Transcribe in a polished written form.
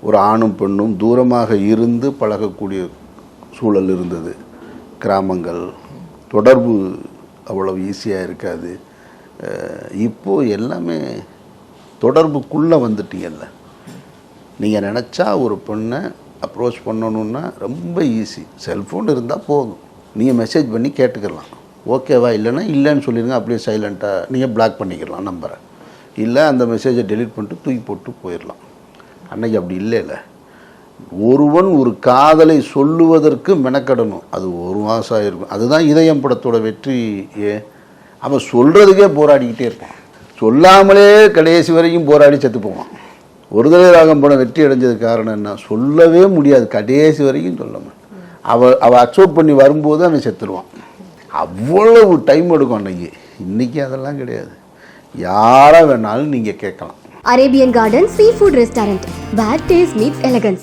ஒரு ஆணும் பெண்ணும் தூரமாக இருந்து பழகக்கூடிய சூழல் இருந்தது. கிராமங்கள் தொடர்பு அவ்வளவு ஈஸியாக இருக்காது. இப்போது எல்லாமே தொடர்புக்குள்ளே வந்துட்டீங்கல்ல. நீங்கள் நினச்சா ஒரு பெண்ணை அப்ரோச் பண்ணணுன்னா ரொம்ப ஈஸி. செல்ஃபோன் இருந்தால் போதும், நீங்கள் மெசேஜ் பண்ணி கேட்டுக்கலாம். ஓகேவா இல்லைன்னா இல்லைன்னு சொல்லிடுங்க. அப்படியே சைலண்ட்டாக நீங்கள் பிளாக் பண்ணிக்கலாம் நம்பரை. இல்லை அந்த மெசேஜை டெலீட் பண்ணிட்டு தூக்கி போட்டு போயிடலாம். அன்னைக்கு அப்படி இல்லைல்ல. ஒருவன் ஒரு காதலை சொல்லுவதற்கு மெனக்கடணும். அது ஒரு மாதம் ஆகிருக்கும். அதுதான் இதயம் படத்தோட வெற்றி. அவன் சொல்கிறதுக்கே போராடிக்கிட்டே இருப்பான். சொல்லாமலே கடைசி வரைக்கும் போராடி செத்து போவான். ஒருதலை ராகம் படம் வெற்றி அடைஞ்சதுக்கு காரணம் என்ன? சொல்லவே முடியாது, கடைசி வரைக்கும் சொல்லாமல் அவள் அக்செப்ட் பண்ணி வரும்போது அவன் செத்துருவான். அவ்வளவு டைம் எடுக்கும் அன்னைக்கு. இன்றைக்கி அதெல்லாம் கிடையாது. யாரை வேணாலும் நீங்கள் கேட்கலாம். Arabian garden seafood restaurant, where taste meets elegance.